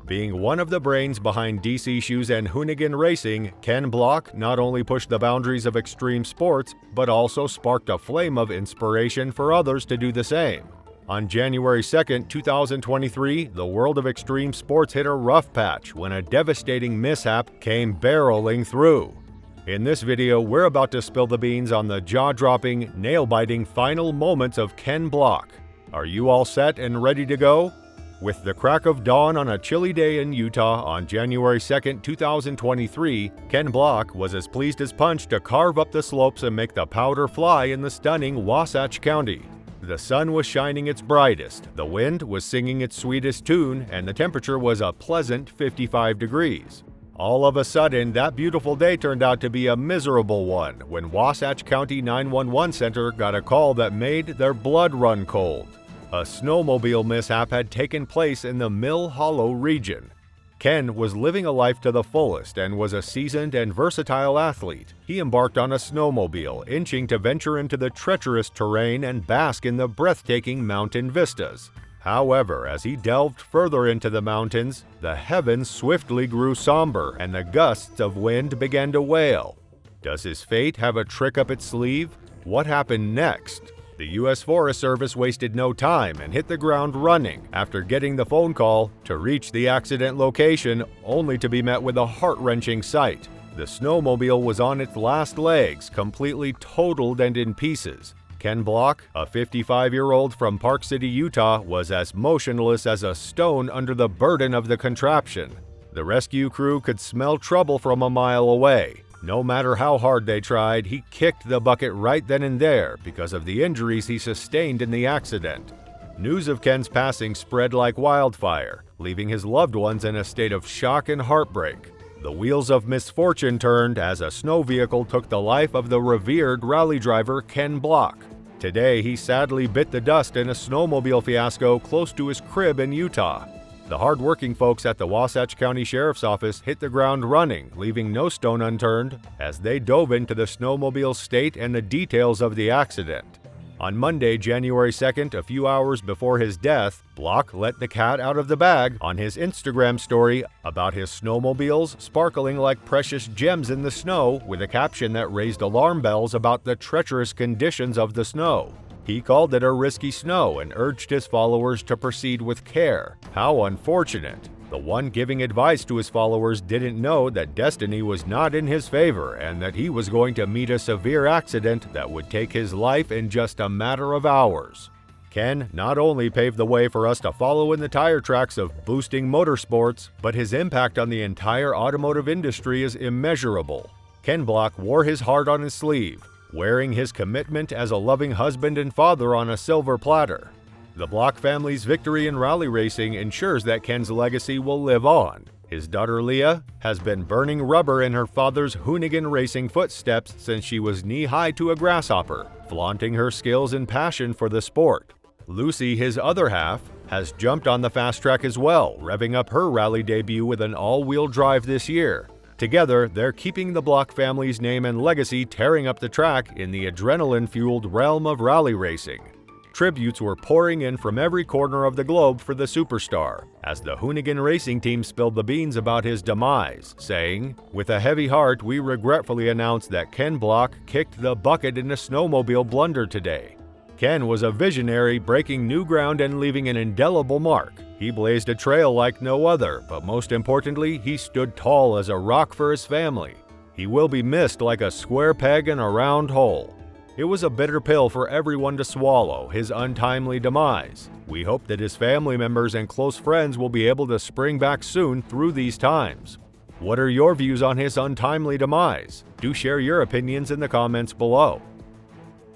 Being one of the brains behind DC Shoes and Hoonigan Racing, Ken Block not only pushed the boundaries of extreme sports, but also sparked a flame of inspiration for others to do the same. On January 2, 2023, the world of extreme sports hit a rough patch when a devastating mishap came barreling through. In this video, we're about to spill the beans on the jaw-dropping, nail-biting final moments of Ken Block. Are you all set and ready to go? With the crack of dawn on a chilly day in Utah on January 2, 2023, Ken Block was as pleased as punch to carve up the slopes and make the powder fly in the stunning Wasatch County. The sun was shining its brightest, the wind was singing its sweetest tune, and the temperature was a pleasant 55 degrees. All of a sudden, that beautiful day turned out to be a miserable one when Wasatch County 911 Center got a call that made their blood run cold. A snowmobile mishap had taken place in the Mill Hollow region. Ken was living a life to the fullest and was a seasoned and versatile athlete. He embarked on a snowmobile, inching to venture into the treacherous terrain and bask in the breathtaking mountain vistas. However, as he delved further into the mountains, the heavens swiftly grew somber and the gusts of wind began to wail. Does his fate have a trick up its sleeve? What happened next? The U.S. Forest Service wasted no time and hit the ground running after getting the phone call to reach the accident location, only to be met with a heart-wrenching sight. The snowmobile was on its last legs, completely totaled and in pieces. Ken Block, a 55-year-old from Park City, Utah, was as motionless as a stone under the burden of the contraption. The rescue crew could smell trouble from a mile away. No matter how hard they tried, he kicked the bucket right then and there because of the injuries he sustained in the accident. News of Ken's passing spread like wildfire, leaving his loved ones in a state of shock and heartbreak. The wheels of misfortune turned as a snow vehicle took the life of the revered rally driver Ken Block. Today, he sadly bit the dust in a snowmobile fiasco close to his crib in Utah. The hard-working folks at the Wasatch County Sheriff's Office hit the ground running, leaving no stone unturned as they dove into the snowmobile's state and the details of the accident. On Monday, January 2nd, a few hours before his death, Block let the cat out of the bag on his Instagram story about his snowmobiles sparkling like precious gems in the snow with a caption that raised alarm bells about the treacherous conditions of the snow. He called it a risky snow and urged his followers to proceed with care. How unfortunate. The one giving advice to his followers didn't know that destiny was not in his favor and that he was going to meet a severe accident that would take his life in just a matter of hours. Ken not only paved the way for us to follow in the tire tracks of boosting motorsports, but his impact on the entire automotive industry is immeasurable. Ken Block wore his heart on his sleeve, wearing his commitment as a loving husband and father on a silver platter. The Block family's victory in rally racing ensures that Ken's legacy will live on. His daughter Leah has been burning rubber in her father's Hoonigan racing footsteps since she was knee-high to a grasshopper, flaunting her skills and passion for the sport. Lucy, his other half, has jumped on the fast track as well, revving up her rally debut with an all-wheel drive this year. Together, they're keeping the Block family's name and legacy tearing up the track in the adrenaline-fueled realm of rally racing. Tributes were pouring in from every corner of the globe for the superstar, as the Hoonigan racing team spilled the beans about his demise, saying, "With a heavy heart, we regretfully announce that Ken Block kicked the bucket in a snowmobile blunder today." Ken was a visionary, breaking new ground and leaving an indelible mark. He blazed a trail like no other, but most importantly, he stood tall as a rock for his family. He will be missed like a square peg in a round hole. It was a bitter pill for everyone to swallow, his untimely demise. We hope that his family members and close friends will be able to spring back soon through these times. What are your views on his untimely demise? Do share your opinions in the comments below.